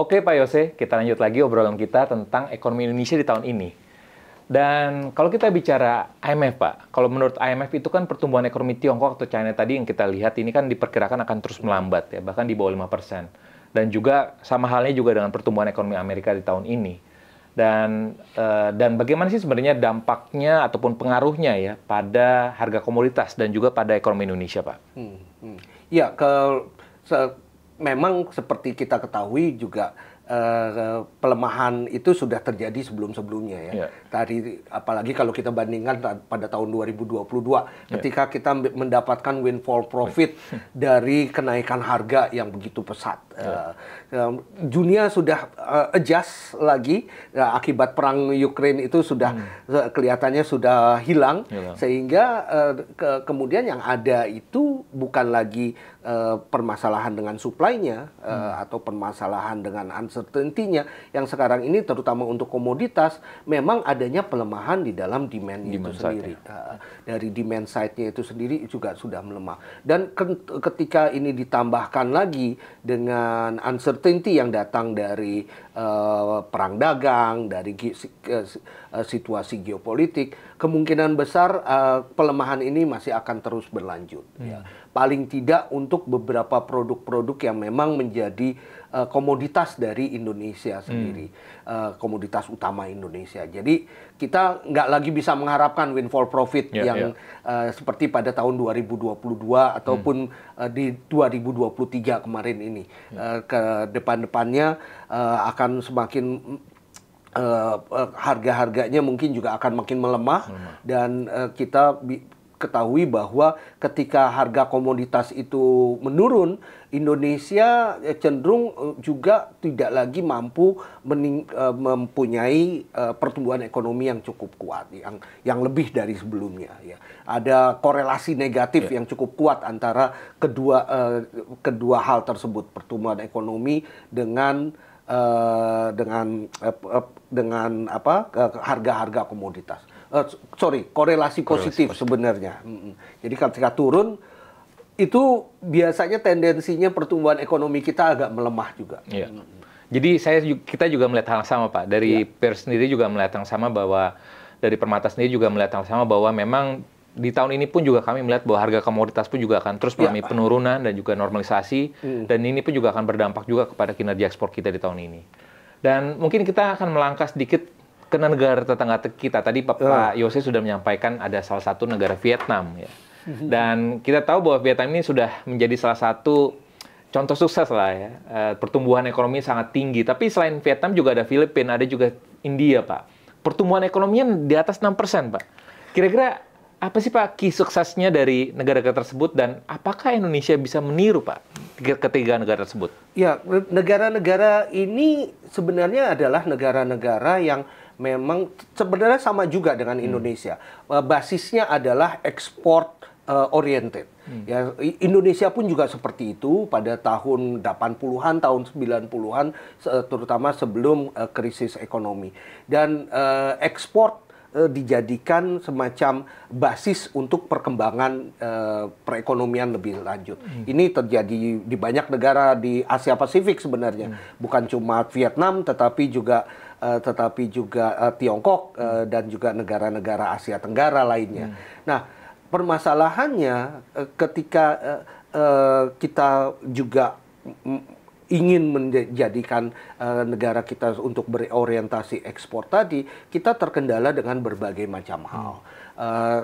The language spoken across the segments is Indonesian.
Oke Pak Yose, kita lanjut lagi obrolan kita tentang ekonomi Indonesia di tahun ini. Dan kalau kita bicara IMF Pak, kalau menurut IMF itu kan pertumbuhan ekonomi Tiongkok atau China tadi yang kita lihat ini kan diperkirakan akan terus melambat ya, bahkan di bawah 5%. Dan juga sama halnya juga dengan pertumbuhan ekonomi Amerika di tahun ini. Dan bagaimana sih sebenarnya dampaknya ataupun pengaruhnya ya pada harga komoditas dan juga pada ekonomi Indonesia Pak? Ya, memang seperti kita ketahui juga pelemahan itu sudah terjadi sebelum-sebelumnya ya. Tadi apalagi kalau kita bandingkan pada tahun 2022 ketika kita mendapatkan windfall profit dari kenaikan harga yang begitu pesat. Dunia sudah adjust lagi akibat perang Ukraine itu sudah kelihatannya sudah hilang. Sehingga kemudian yang ada itu bukan lagi permasalahan dengan supply-nya atau permasalahan dengan uncertainty-nya yang sekarang ini terutama untuk komoditas memang adanya pelemahan di dalam demand itu sendiri. Dari demand side-nya itu sendiri juga sudah melemah. Dan ketika ini ditambahkan lagi dengan uncertainty yang datang dari perang dagang, dari situasi geopolitik, kemungkinan besar pelemahan ini masih akan terus berlanjut. Ya. Paling tidak untuk beberapa produk-produk yang memang menjadi komoditas dari Indonesia sendiri, komoditas utama Indonesia. Jadi kita nggak lagi bisa mengharapkan windfall profit yang seperti pada tahun 2022 ataupun di 2023 kemarin ini. Ke depan-depannya akan semakin harga-harganya mungkin juga akan makin melemah. Dan kita ketahui bahwa ketika harga komoditas itu menurun, Indonesia cenderung juga tidak lagi mampu mempunyai pertumbuhan ekonomi yang cukup kuat, yang lebih dari sebelumnya. Ya. Ada korelasi negatif yang cukup kuat antara kedua hal tersebut, pertumbuhan ekonomi dengan harga-harga komoditas. Korelasi positif sebenarnya. Jadi ketika turun, itu biasanya tendensinya pertumbuhan ekonomi kita agak melemah juga. Jadi kita juga melihat hal yang sama Pak. Dari Peers sendiri juga melihat yang sama bahwa, dari Permata sendiri juga melihat yang sama bahwa memang di tahun ini pun juga kami melihat bahwa harga komoditas pun juga akan terus mengalami penurunan dan juga normalisasi. Dan ini pun juga akan berdampak juga kepada kinerja ekspor kita di tahun ini. Dan mungkin kita akan melangkah sedikit ke negara tetangga kita. Tadi Pak Yose sudah menyampaikan ada salah satu negara Vietnam ya. Dan kita tahu bahwa Vietnam ini sudah menjadi salah satu contoh sukses lah ya. Pertumbuhan ekonomi sangat tinggi. Tapi selain Vietnam juga ada Filipina, ada juga India Pak. Pertumbuhan ekonominya di atas 6% Pak. Kira-kira apa sih Pak key suksesnya dari negara-negara tersebut dan apakah Indonesia bisa meniru Pak ketiga negara tersebut? Ya, negara-negara ini sebenarnya adalah negara-negara yang memang sebenarnya sama juga dengan Indonesia. Basisnya adalah ekspor oriented. Ya, Indonesia pun juga seperti itu pada tahun 80-an, tahun 90-an, terutama sebelum krisis ekonomi. Dan ekspor dijadikan semacam basis untuk perkembangan perekonomian lebih lanjut. Ini terjadi di banyak negara di Asia Pasifik sebenarnya. Bukan cuma Vietnam, tetapi juga Tiongkok dan juga negara-negara Asia Tenggara lainnya. Nah, permasalahannya ketika kita juga ingin menjadikan negara kita untuk berorientasi ekspor tadi, kita terkendala dengan berbagai macam hal.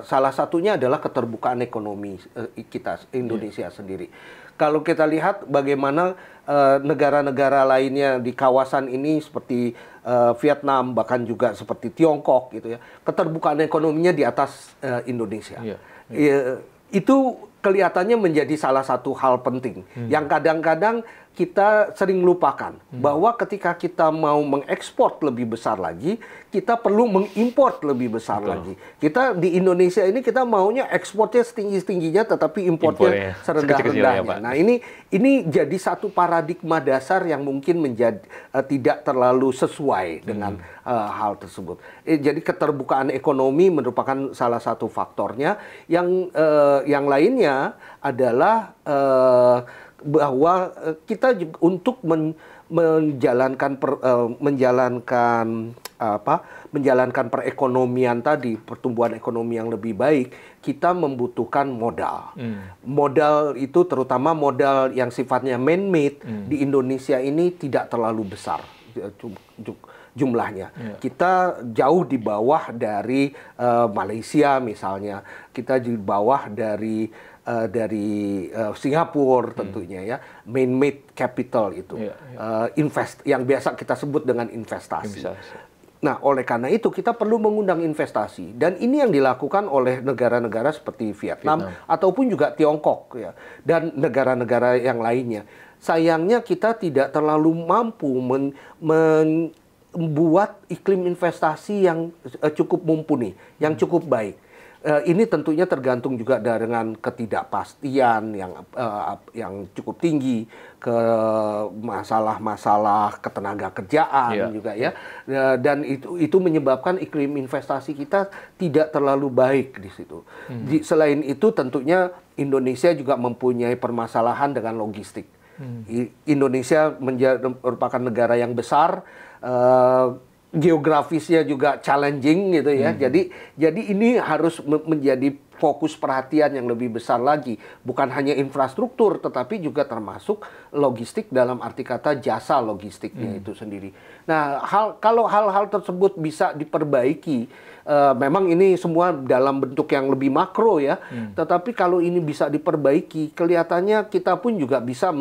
Salah satunya adalah keterbukaan ekonomi kita, Indonesia sendiri. Kalau kita lihat bagaimana negara-negara lainnya di kawasan ini seperti Vietnam, bahkan juga seperti Tiongkok gitu ya, keterbukaan ekonominya di atas Indonesia. Itu kelihatannya menjadi salah satu hal penting yang kadang-kadang kita sering lupakan bahwa ketika kita mau mengekspor lebih besar lagi, kita perlu mengimport lebih besar lagi. Kita di Indonesia ini kita maunya ekspornya setinggi-tingginya, tetapi importnya serendah-rendahnya. Nah ini jadi satu paradigma dasar yang mungkin menjadi tidak terlalu sesuai dengan hal tersebut. Jadi keterbukaan ekonomi merupakan salah satu faktornya. Yang lainnya adalah bahwa kita juga untuk menjalankan perekonomian tadi, pertumbuhan ekonomi yang lebih baik, kita membutuhkan modal. Modal itu terutama modal yang sifatnya man-made di Indonesia ini tidak terlalu besar jumlahnya. Kita jauh di bawah dari Malaysia misalnya, kita di bawah dari Singapura tentunya ya, man-made capital itu, yang biasa kita sebut dengan investasi. Nah, oleh karena itu kita perlu mengundang investasi, dan ini yang dilakukan oleh negara-negara seperti Vietnam ataupun juga Tiongkok ya, dan negara-negara yang lainnya. Sayangnya kita tidak terlalu mampu membuat iklim investasi yang cukup mumpuni, yang cukup baik. Ini tentunya tergantung juga dengan ketidakpastian yang cukup tinggi, ke masalah-masalah ketenaga kerjaan juga ya, dan itu menyebabkan iklim investasi kita tidak terlalu baik di situ. Selain itu tentunya Indonesia juga mempunyai permasalahan dengan logistik. Indonesia merupakan negara yang besar, geografisnya juga challenging gitu ya. Jadi ini harus menjadi fokus perhatian yang lebih besar lagi. Bukan hanya infrastruktur, tetapi juga termasuk logistik dalam arti kata jasa logistiknya itu sendiri. Nah, kalau hal-hal tersebut bisa diperbaiki, memang ini semua dalam bentuk yang lebih makro ya. Tetapi kalau ini bisa diperbaiki, kelihatannya kita pun juga bisa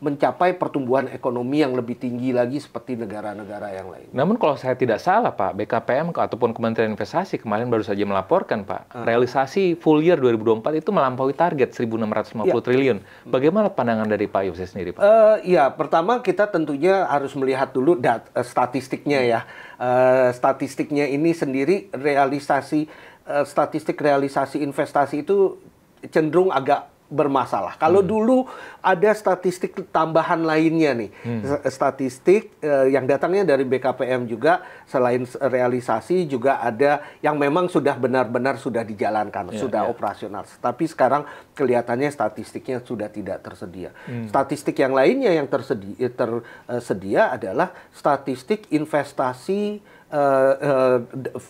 mencapai pertumbuhan ekonomi yang lebih tinggi lagi seperti negara-negara yang lain. Namun kalau saya tidak salah Pak, BKPM ataupun Kementerian Investasi kemarin baru saja melaporkan Pak, realisasi full year 2024 itu melampaui target 1.650 triliun. Bagaimana pandangan dari Pak Yose sendiri Pak? Ya, pertama kita tentunya harus melihat dulu statistiknya ya. Statistiknya ini sendiri statistik realisasi investasi itu cenderung agak bermasalah. Kalau dulu ada statistik tambahan lainnya nih, statistik yang datangnya dari BKPM juga, selain realisasi juga ada yang memang sudah benar-benar sudah dijalankan, sudah operasional. Tapi sekarang kelihatannya statistiknya sudah tidak tersedia. Statistik yang lainnya yang tersedia adalah statistik investasi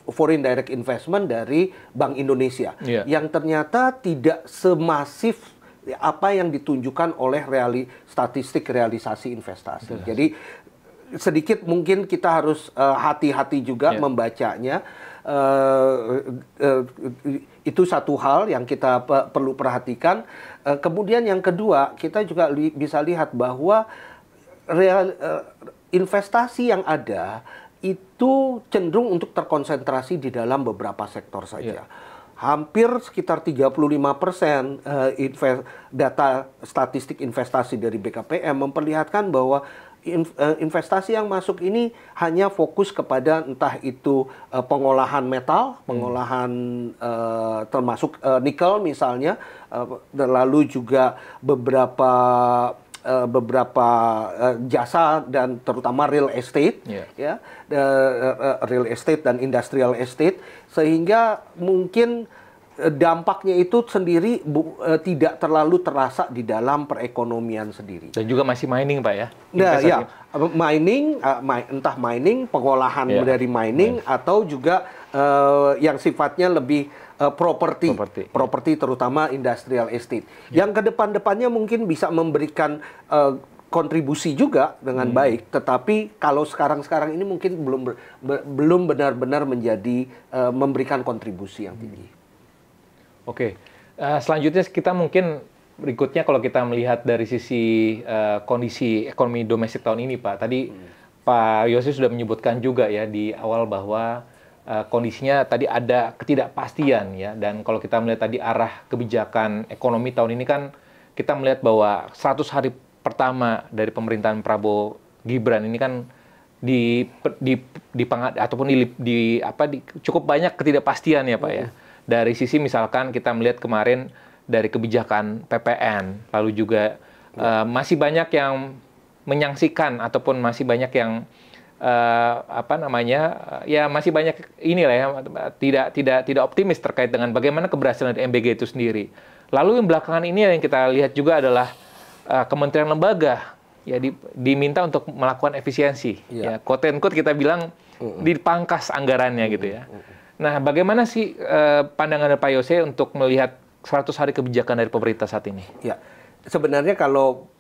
foreign direct investment dari Bank Indonesia, yang ternyata tidak semasif apa yang ditunjukkan oleh statistik realisasi investasi. Jadi sedikit mungkin kita harus hati-hati juga membacanya. Itu satu hal yang kita perlu perhatikan. Kemudian yang kedua, kita juga bisa lihat bahwa investasi yang ada itu cenderung untuk terkonsentrasi di dalam beberapa sektor saja. Hampir sekitar 35% data statistik investasi dari BKPM memperlihatkan bahwa investasi yang masuk ini hanya fokus kepada entah itu pengolahan metal, pengolahan termasuk nikel misalnya, lalu juga beberapa jasa dan terutama real estate, real estate dan industrial estate, sehingga mungkin dampaknya itu sendiri tidak terlalu terasa di dalam perekonomian sendiri. Dan juga masih mining Pak ya? Nah, ya, mining, entah mining, pengolahan dari mining, atau juga yang sifatnya lebih properti terutama industrial estate. Yang kedepannya mungkin bisa memberikan kontribusi juga dengan baik, tetapi kalau sekarang ini mungkin belum benar-benar menjadi memberikan kontribusi yang tinggi. Oke, selanjutnya kita mungkin berikutnya kalau kita melihat dari sisi kondisi ekonomi domestik tahun ini Pak. Tadi Pak Yose sudah menyebutkan juga ya di awal bahwa kondisinya tadi ada ketidakpastian ya, dan kalau kita melihat tadi arah kebijakan ekonomi tahun ini kan kita melihat bahwa 100 hari pertama dari pemerintahan Prabowo Gibran ini kan cukup banyak ketidakpastian ya Pak ya. Dari sisi misalkan kita melihat kemarin dari kebijakan PPN, lalu juga masih banyak yang menyaksikan ataupun masih banyak yang masih banyak inilah ya, tidak optimis terkait dengan bagaimana keberhasilan dari MBG itu sendiri. Lalu yang belakangan ini yang kita lihat juga adalah kementerian lembaga ya diminta untuk melakukan efisiensi. Ya, quote and quote kita bilang dipangkas anggarannya gitu ya. Nah, bagaimana sih pandangan Pak Yose untuk melihat 100 hari kebijakan dari pemerintah saat ini? Ya, sebenarnya kalau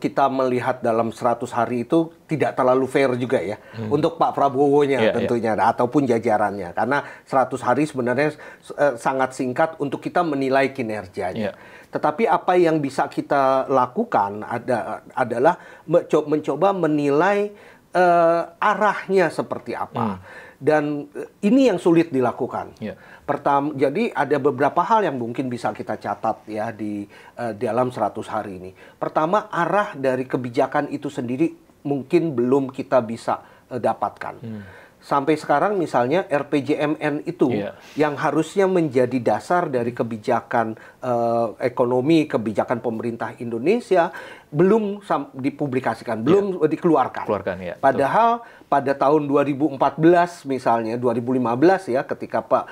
kita melihat dalam 100 hari itu tidak terlalu fair juga ya untuk Pak Prabowo-nya tentunya ataupun jajarannya, karena 100 hari sebenarnya sangat singkat untuk kita menilai kinerjanya. Tetapi apa yang bisa kita lakukan adalah mencoba menilai arahnya seperti apa. Dan ini yang sulit dilakukan. Pertama, jadi ada beberapa hal yang mungkin bisa kita catat ya di dalam 100 hari ini. Pertama, arah dari kebijakan itu sendiri mungkin belum kita bisa dapatkan. Sampai sekarang misalnya RPJMN itu yang harusnya menjadi dasar dari kebijakan ekonomi, kebijakan pemerintah Indonesia belum dipublikasikan, belum dikeluarkan. Padahal pada tahun 2014 misalnya, 2015 ya, ketika Pak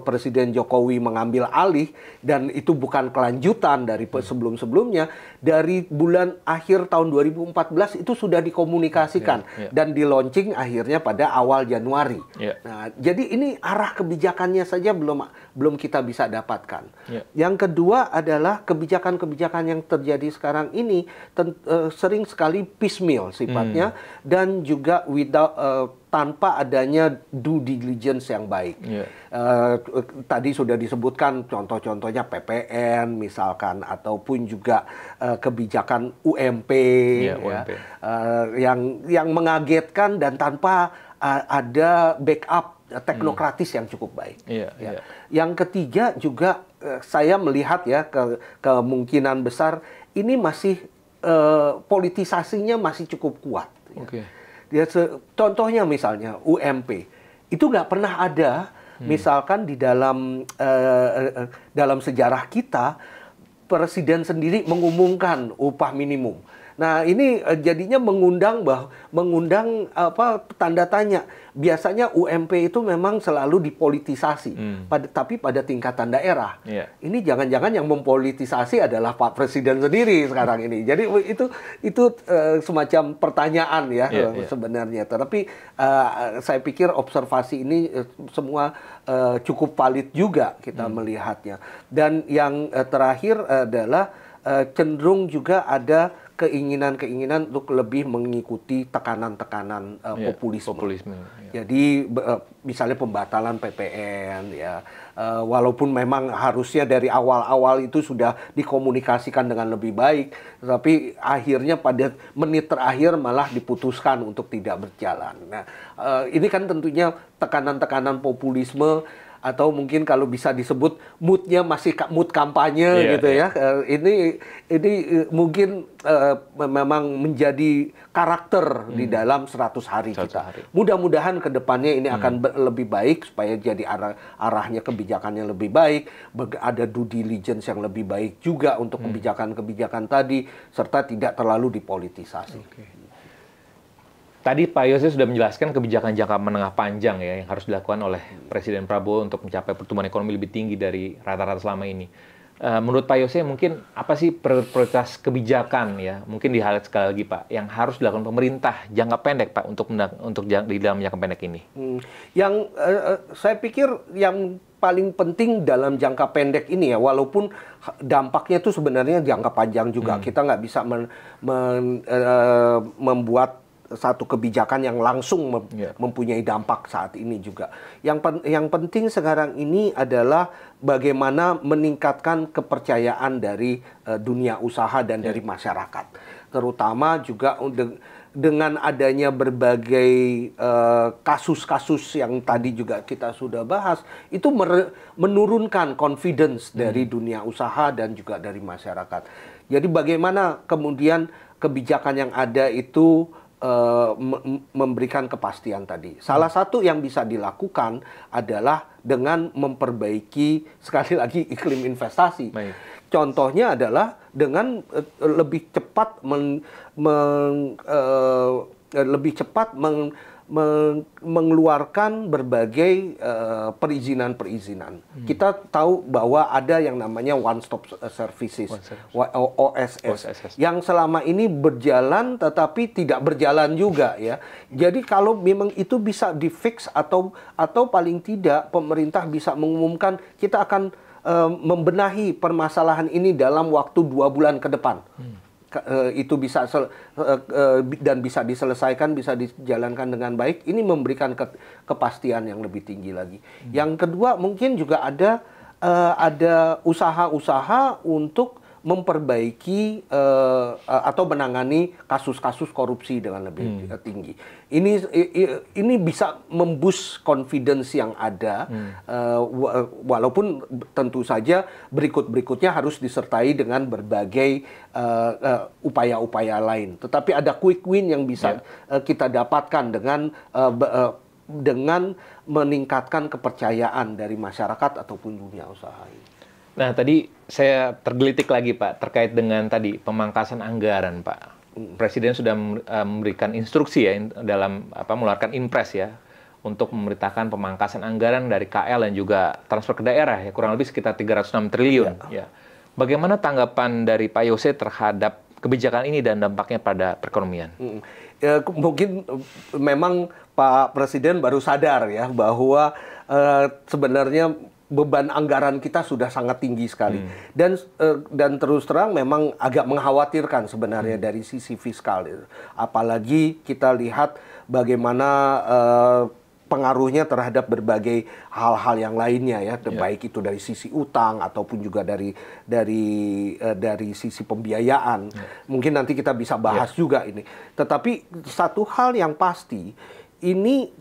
Presiden Jokowi mengambil alih, dan itu bukan kelanjutan dari sebelum-sebelumnya, dari bulan akhir tahun 2014 itu sudah dikomunikasikan dan di-launching akhirnya pada awal Januari. Nah, jadi ini arah kebijakannya saja belum kita bisa dapatkan. Yang kedua adalah kebijakan-kebijakan yang terjadi sekarang ini sering sekali piecemeal sifatnya dan juga tanpa adanya due diligence yang baik. Tadi sudah disebutkan contoh-contohnya PPN misalkan, ataupun juga kebijakan UMP, yang mengagetkan dan tanpa ada backup teknokratis yang cukup baik. Yang ketiga juga saya melihat ya kemungkinan besar ini masih politisasinya masih cukup kuat. Contohnya misalnya UMP itu nggak pernah ada, misalkan di dalam sejarah kita presiden sendiri mengumumkan upah minimum. Nah, ini jadinya mengundang tanda tanya. Biasanya UMP itu memang selalu dipolitisasi, tapi pada tingkatan daerah. Ini jangan-jangan yang mempolitisasi adalah Pak Presiden sendiri sekarang ini. Jadi itu semacam pertanyaan ya sebenarnya. Tetapi saya pikir observasi ini semua cukup valid juga kita melihatnya. Dan yang terakhir adalah cenderung juga ada keinginan untuk lebih mengikuti tekanan-tekanan populisme. Jadi misalnya pembatalan PPN ya, walaupun memang harusnya dari awal-awal itu sudah dikomunikasikan dengan lebih baik, tapi akhirnya pada menit terakhir malah diputuskan untuk tidak berjalan. Nah, ini kan tentunya tekanan-tekanan populisme, atau mungkin kalau bisa disebut moodnya masih mood kampanye gitu ya. Ini mungkin memang menjadi karakter di dalam 100 hari kita. Mudah-mudahan ke depannya ini akan lebih baik supaya jadi arahnya kebijakannya lebih baik, ada due diligence yang lebih baik juga untuk kebijakan-kebijakan tadi, serta tidak terlalu dipolitisasi. Tadi Pak Yose sudah menjelaskan kebijakan jangka menengah panjang ya yang harus dilakukan oleh Presiden Prabowo untuk mencapai pertumbuhan ekonomi lebih tinggi dari rata-rata selama ini. Menurut Pak Yose mungkin apa sih prioritas kebijakan ya, mungkin di highlight sekali lagi Pak, yang harus dilakukan pemerintah jangka pendek Pak untuk di dalam jangka pendek ini? Yang saya pikir yang paling penting dalam jangka pendek ini ya, walaupun dampaknya itu sebenarnya jangka panjang juga, kita nggak bisa membuat satu kebijakan yang langsung mempunyai dampak saat ini juga. Yang penting sekarang ini adalah bagaimana meningkatkan kepercayaan dari dunia usaha dan dari masyarakat. Terutama juga dengan adanya berbagai kasus-kasus yang tadi juga kita sudah bahas, itu menurunkan confidence dari dunia usaha dan juga dari masyarakat. Jadi bagaimana kemudian kebijakan yang ada itu memberikan kepastian tadi. Salah satu yang bisa dilakukan adalah dengan memperbaiki sekali lagi iklim investasi. Contohnya adalah dengan lebih cepat mengeluarkan berbagai perizinan-perizinan. Kita tahu bahwa ada yang namanya One Stop Services, OSS, yang selama ini berjalan tetapi tidak berjalan juga ya. Jadi kalau memang itu bisa di-fix atau paling tidak pemerintah bisa mengumumkan kita akan membenahi permasalahan ini dalam waktu 2 bulan ke depan. Itu bisa dan bisa diselesaikan, bisa dijalankan dengan baik. Ini memberikan kepastian yang lebih tinggi lagi. Yang kedua mungkin juga ada usaha-usaha untuk memperbaiki atau menangani kasus-kasus korupsi dengan lebih tinggi. Ini bisa memboost confidence yang ada, walaupun tentu saja berikutnya harus disertai dengan berbagai upaya-upaya lain. Tetapi ada quick win yang bisa kita dapatkan dengan meningkatkan kepercayaan dari masyarakat ataupun dunia usaha ini. Nah, tadi saya tergelitik lagi, Pak, terkait dengan tadi pemangkasan anggaran, Pak. Presiden sudah memberikan instruksi ya dalam mengeluarkan impres ya untuk memberitakan pemangkasan anggaran dari KL dan juga transfer ke daerah ya, kurang lebih sekitar 306 triliun ya. Bagaimana tanggapan dari Pak Yose terhadap kebijakan ini dan dampaknya pada perekonomian? Ya, mungkin memang Pak Presiden baru sadar ya bahwa sebenarnya beban anggaran kita sudah sangat tinggi sekali. Dan terus terang memang agak mengkhawatirkan sebenarnya dari sisi fiskal. Apalagi kita lihat bagaimana pengaruhnya terhadap berbagai hal-hal yang lainnya ya, baik itu dari sisi utang ataupun juga dari sisi pembiayaan. Mungkin nanti kita bisa bahas juga ini. Tetapi satu hal yang pasti, ini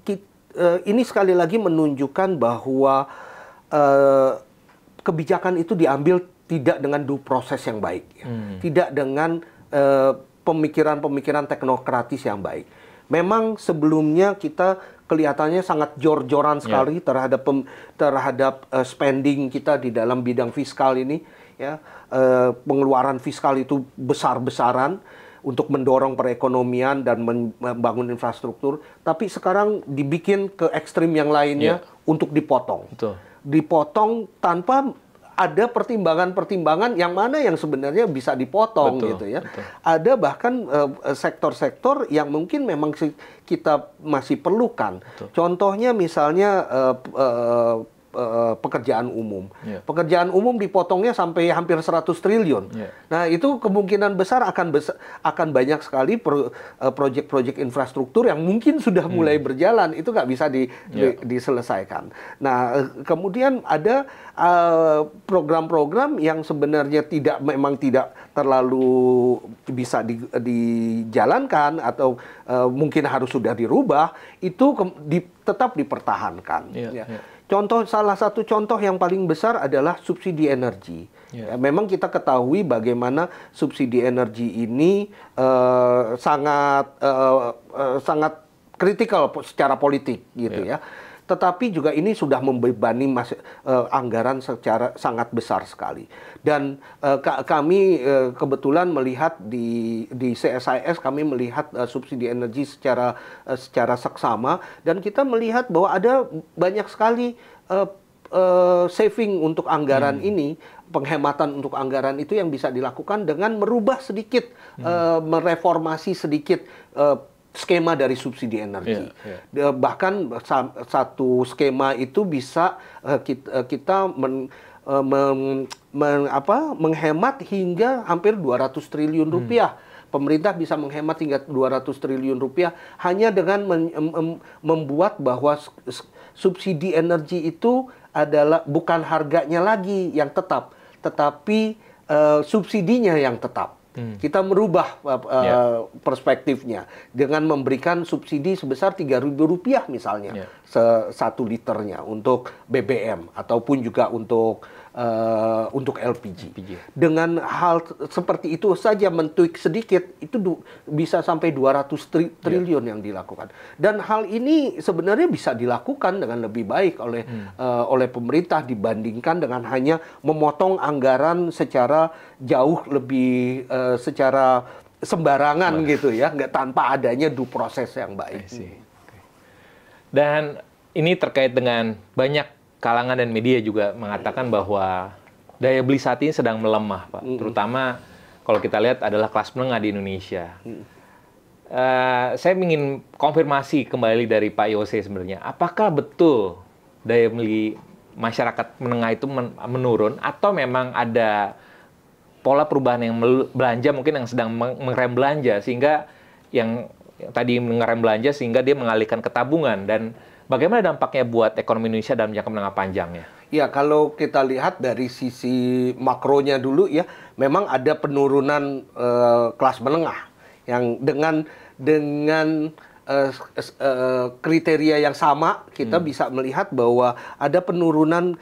sekali lagi menunjukkan bahwa kebijakan itu diambil tidak dengan due proses yang baik, ya. Tidak dengan pemikiran-pemikiran teknokratis yang baik. Memang sebelumnya kita kelihatannya sangat jor-joran sekali terhadap spending kita di dalam bidang fiskal ini, ya. Pengeluaran fiskal itu besar-besaran untuk mendorong perekonomian dan membangun infrastruktur. Tapi sekarang dibikin ke ekstrim yang lainnya untuk dipotong. Betul. Dipotong tanpa ada pertimbangan-pertimbangan yang mana yang sebenarnya bisa dipotong gitu ya. Betul. Ada bahkan sektor-sektor yang mungkin memang kita masih perlukan. Betul. Contohnya misalnya pekerjaan umum. Pekerjaan umum dipotongnya sampai hampir 100 triliun. Nah, itu kemungkinan besar akan banyak sekali proyek-proyek infrastruktur yang mungkin sudah mulai berjalan, itu nggak bisa diselesaikan. Nah, kemudian ada program-program yang sebenarnya memang tidak terlalu bisa dijalankan atau mungkin harus sudah dirubah, itu tetap dipertahankan. Salah satu contoh yang paling besar adalah subsidi energi. Ya, memang kita ketahui bagaimana subsidi energi ini sangat kritikal secara politik gitu ya. Tetapi juga ini sudah membebani anggaran secara sangat besar sekali. Dan kami kebetulan melihat di CSIS kami melihat subsidi energi secara seksama, dan kita melihat bahwa ada banyak sekali saving untuk anggaran ini, penghematan untuk anggaran itu yang bisa dilakukan dengan merubah sedikit, mereformasi sedikit skema dari subsidi energi. Bahkan satu skema itu bisa kita menghemat hingga hampir 200 triliun rupiah. Pemerintah bisa menghemat hingga 200 triliun rupiah hanya dengan membuat bahwa subsidi energi itu adalah bukan harganya lagi yang tetap, tetapi subsidinya yang tetap. Kita merubah perspektifnya dengan memberikan subsidi sebesar Rp3.000 misalnya satu liternya untuk BBM ataupun juga untuk LPG. Dengan hal seperti itu saja, mentweak sedikit, itu bisa sampai 200 triliun yang dilakukan. Dan hal ini sebenarnya bisa dilakukan dengan lebih baik oleh pemerintah dibandingkan dengan hanya memotong anggaran secara jauh lebih secara sembarangan gitu ya, nggak tanpa adanya due process yang baik. Dan ini terkait dengan banyak kalangan dan media juga mengatakan bahwa daya beli saat ini sedang melemah, Pak. Terutama kalau kita lihat adalah kelas menengah di Indonesia. Saya ingin konfirmasi kembali dari Pak Yose sebenarnya. Apakah betul daya beli masyarakat menengah itu menurun atau memang ada pola perubahan yang belanja mungkin yang sedang mengerem belanja sehingga yang tadi mengerem belanja sehingga dia mengalihkan ke tabungan, dan bagaimana dampaknya buat ekonomi Indonesia dalam jangka menengah panjangnya? Ya, kalau kita lihat dari sisi makronya dulu ya, memang ada penurunan kelas menengah yang dengan kriteria yang sama kita bisa melihat bahwa ada penurunan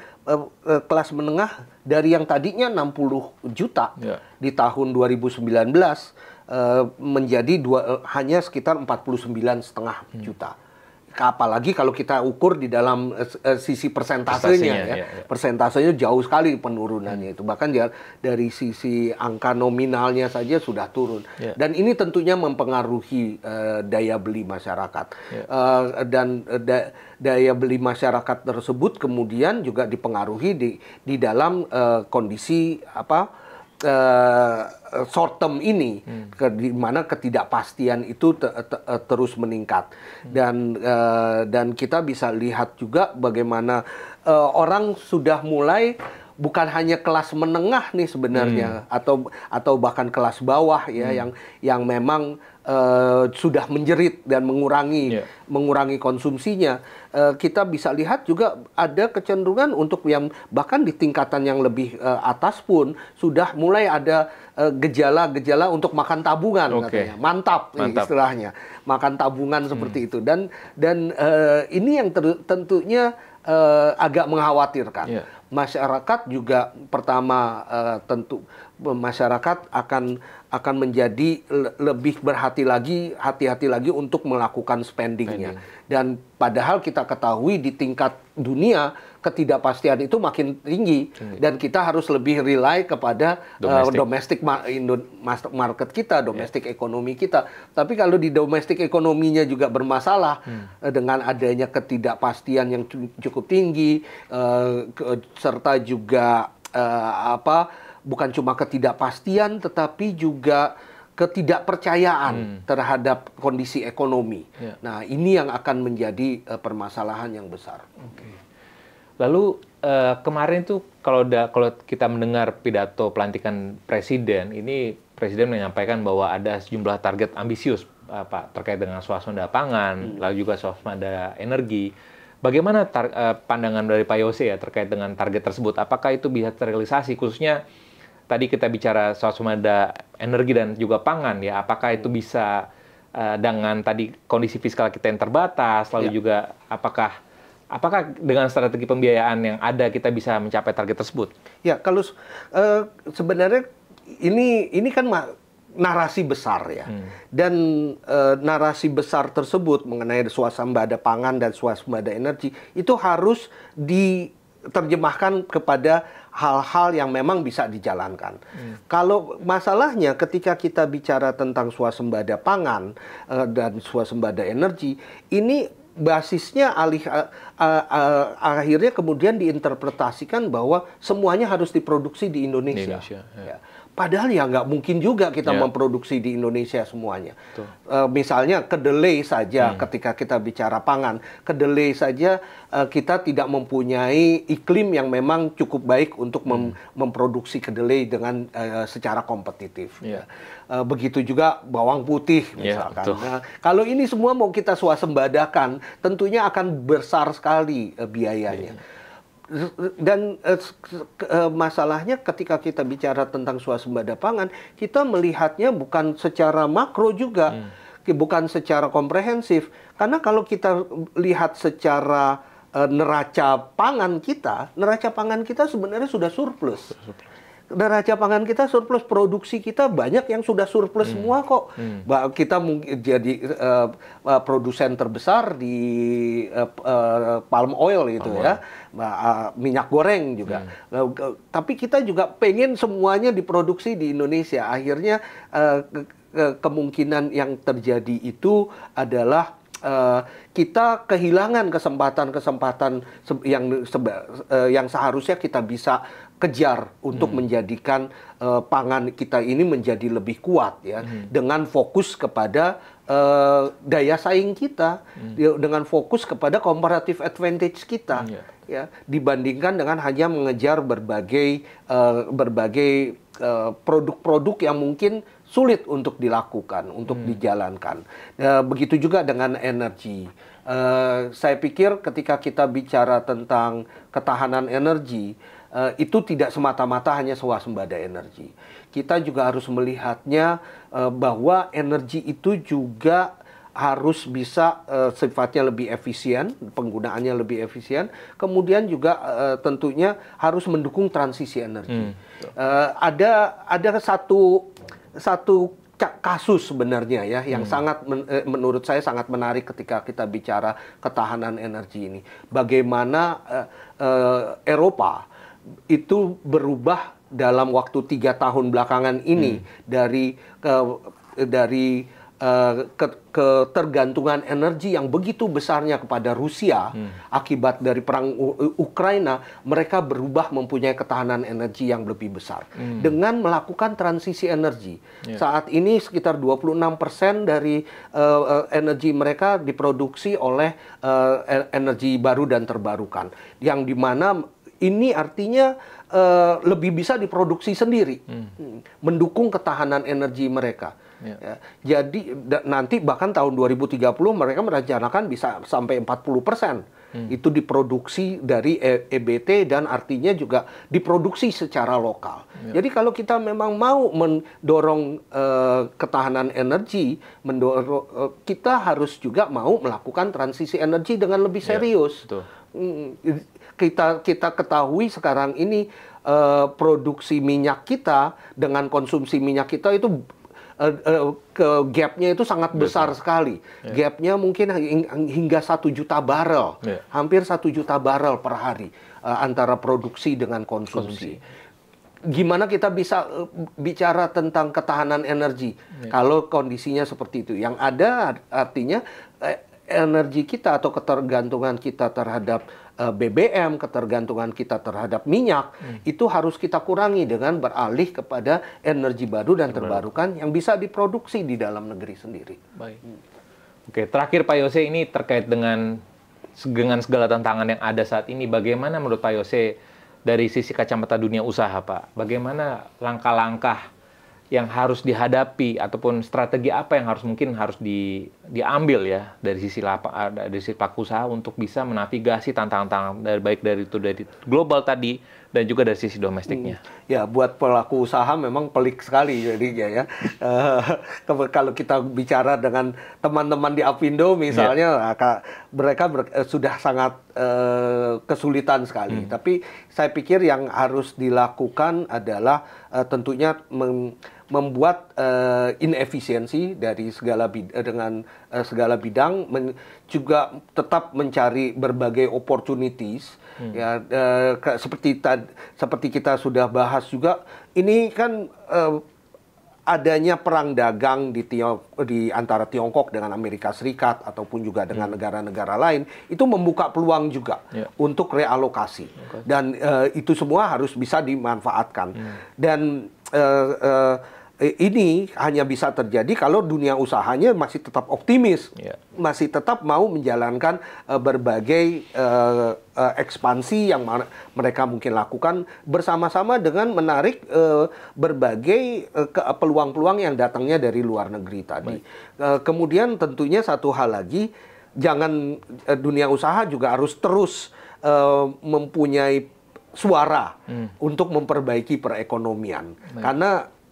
kelas menengah dari yang tadinya 60 juta di tahun 2019 menjadi hanya sekitar 49,5 juta. Apalagi kalau kita ukur di dalam sisi persentasenya ya. Persentasenya jauh sekali penurunannya itu. Bahkan dari sisi angka nominalnya saja sudah turun. Dan ini tentunya mempengaruhi daya beli masyarakat. Dan daya beli masyarakat tersebut kemudian juga dipengaruhi di dalam kondisi short term ini, di mana ketidakpastian itu terus meningkat, dan kita bisa lihat juga bagaimana orang sudah mulai bukan hanya kelas menengah nih sebenarnya atau bahkan kelas bawah ya yang memang sudah menjerit dan mengurangi konsumsinya. Kita bisa lihat juga ada kecenderungan untuk yang bahkan di tingkatan yang lebih atas pun sudah mulai ada gejala-gejala untuk makan tabungan katanya. Mantap. Istilahnya makan tabungan seperti itu, dan ini yang tentunya agak mengkhawatirkan. Masyarakat juga pertama tentu masyarakat akan menjadi lebih hati-hati lagi untuk melakukan spendingnya. Dan padahal kita ketahui di tingkat dunia ketidakpastian itu makin tinggi dan kita harus lebih rely kepada domestic market kita, domestic ekonomi kita. Tapi kalau di domestic ekonominya juga bermasalah dengan adanya ketidakpastian yang cukup tinggi, serta juga bukan cuma ketidakpastian tetapi juga ketidakpercayaan terhadap kondisi ekonomi. Nah, ini yang akan menjadi permasalahan yang besar. Lalu kemarin tuh kalau kita mendengar pidato pelantikan presiden, ini presiden menyampaikan bahwa ada sejumlah target ambisius Pak terkait dengan swasembada pangan, lalu juga swasembada energi. Bagaimana pandangan dari Pak Yose ya terkait dengan target tersebut? Apakah itu bisa terrealisasi, khususnya tadi kita bicara swasembada energi dan juga pangan ya, apakah itu bisa dengan tadi kondisi fiskal kita yang terbatas, lalu juga apakah dengan strategi pembiayaan yang ada kita bisa mencapai target tersebut? Ya, kalau sebenarnya ini kan narasi besar ya, dan narasi besar tersebut mengenai swasembada pangan dan swasembada energi itu harus diterjemahkan kepada hal-hal yang memang bisa dijalankan. Kalau masalahnya ketika kita bicara tentang swasembada pangan dan swasembada energi, ini basisnya akhirnya kemudian diinterpretasikan bahwa semuanya harus diproduksi di Indonesia. Ya. Padahal ya nggak mungkin juga kita memproduksi di Indonesia semuanya. Misalnya kedelai saja, ketika kita bicara pangan, kedelai saja kita tidak mempunyai iklim yang memang cukup baik untuk memproduksi kedelai dengan secara kompetitif. Begitu juga bawang putih misalkan. Nah, kalau ini semua mau kita swasembadakan, tentunya akan besar sekali biayanya. Dan masalahnya ketika kita bicara tentang swasembada pangan, kita melihatnya bukan secara makro juga, bukan secara komprehensif. Karena kalau kita lihat secara neraca pangan kita sebenarnya sudah surplus. Neraca pangan kita surplus, produksi kita banyak yang sudah surplus semua kok. Kita mungkin jadi produsen terbesar di palm oil gitu ya, minyak goreng juga. Tapi kita juga pengen semuanya diproduksi di Indonesia. Akhirnya kemungkinan yang terjadi itu adalah kita kehilangan kesempatan-kesempatan yang seharusnya kita bisa kejar untuk menjadikan pangan kita ini menjadi lebih kuat ya, dengan fokus kepada daya saing kita, dengan fokus kepada comparative advantage kita, ya, dibandingkan dengan hanya mengejar berbagai produk-produk yang mungkin sulit untuk dilakukan, untuk dijalankan. Begitu juga dengan energi. Saya pikir ketika kita bicara tentang ketahanan energi, itu tidak semata-mata hanya swasembada energi. Kita juga harus melihatnya bahwa energi itu juga harus bisa sifatnya lebih efisien, penggunaannya lebih efisien. Kemudian juga tentunya harus mendukung transisi energi. Ada satu kasus sebenarnya ya yang sangat menurut saya sangat menarik ketika kita bicara ketahanan energi ini. Bagaimana Eropa itu berubah dalam waktu 3 tahun belakangan ini dari ketergantungan energi yang begitu besarnya kepada Rusia akibat dari perang Ukraina, mereka berubah mempunyai ketahanan energi yang lebih besar dengan melakukan transisi energi. Saat ini sekitar 26% dari energi mereka diproduksi oleh energi baru dan terbarukan, yang dimana ini artinya lebih bisa diproduksi sendiri, mendukung ketahanan energi mereka. Ya. Jadi nanti bahkan tahun 2030 mereka merencanakan bisa sampai 40% itu diproduksi dari EBT, dan artinya juga diproduksi secara lokal. Jadi kalau kita memang mau mendorong ketahanan energi, kita harus juga mau melakukan transisi energi dengan lebih serius. Kita ketahui sekarang ini produksi minyak kita dengan konsumsi minyak kita itu gapnya itu sangat besar sekali. Gapnya mungkin hingga 1 juta barel, hampir 1 juta barel per hari antara produksi dengan konsumsi. Gimana kita bisa bicara tentang ketahanan energi kalau kondisinya seperti itu? Yang ada artinya energi kita atau ketergantungan kita terhadap BBM, ketergantungan kita terhadap minyak, itu harus kita kurangi dengan beralih kepada energi baru dan terbarukan yang bisa diproduksi di dalam negeri sendiri. Baik. Oke, terakhir Pak Yose, ini terkait dengan segala tantangan yang ada saat ini, bagaimana menurut Pak Yose dari sisi kacamata dunia usaha, Pak? Bagaimana langkah-langkah yang harus dihadapi ataupun strategi apa yang mungkin harus diambil ya dari sisi pelaku usaha untuk bisa menavigasi tantangan-tantangan baik dari global tadi dan juga dari sisi domestiknya. Ya, buat pelaku usaha memang pelik sekali jadinya ya. Kalau kita bicara dengan teman-teman di Apindo misalnya, mereka sudah sangat kesulitan sekali. Tapi saya pikir yang harus dilakukan adalah tentunya membuat inefisiensi dari segala bidang, juga tetap mencari berbagai opportunities. Ya, seperti kita sudah bahas juga, ini kan adanya perang dagang di antara Tiongkok dengan Amerika Serikat ataupun juga dengan negara-negara lain, itu membuka peluang juga untuk realokasi. Dan itu semua harus bisa dimanfaatkan. Dan ini hanya bisa terjadi kalau dunia usahanya masih tetap optimis, masih tetap mau menjalankan berbagai ekspansi yang mereka mungkin lakukan bersama-sama dengan menarik berbagai peluang-peluang yang datangnya dari luar negeri tadi. Kemudian tentunya satu hal lagi, dunia usaha juga harus terus mempunyai suara untuk memperbaiki perekonomian.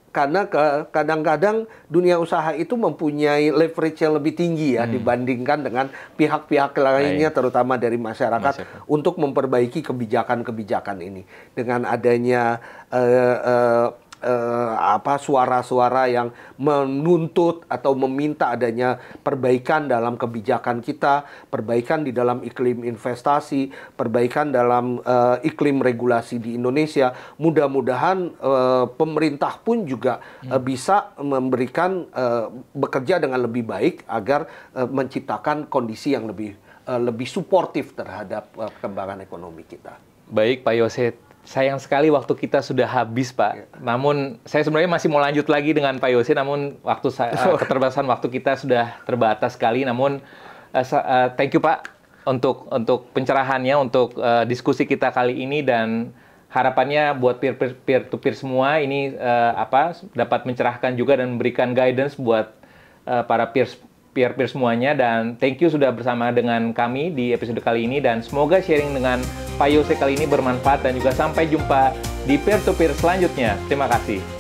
Karena kadang-kadang dunia usaha itu mempunyai leverage yang lebih tinggi ya dibandingkan dengan pihak-pihak lainnya, terutama dari masyarakat untuk memperbaiki kebijakan-kebijakan ini. Dengan adanya suara-suara yang menuntut atau meminta adanya perbaikan dalam kebijakan kita, perbaikan di dalam iklim investasi, perbaikan dalam iklim regulasi di Indonesia. Mudah-mudahan pemerintah pun juga bisa memberikan bekerja dengan lebih baik agar menciptakan kondisi yang lebih suportif terhadap perkembangan ekonomi kita. Baik, Pak Yose. Sayang sekali waktu kita sudah habis, Pak. Namun saya sebenarnya masih mau lanjut lagi dengan Pak Yose, namun keterbatasan waktu kita sudah terbatas sekali. Namun thank you, Pak, untuk pencerahannya, untuk diskusi kita kali ini, dan harapannya buat peer-to-peer semua ini dapat mencerahkan juga dan memberikan guidance buat para peer semuanya. Dan thank you sudah bersama dengan kami di episode kali ini, dan semoga sharing dengan Pak Yose kali ini bermanfaat, dan juga sampai jumpa di peer-to-peer selanjutnya. Terima kasih.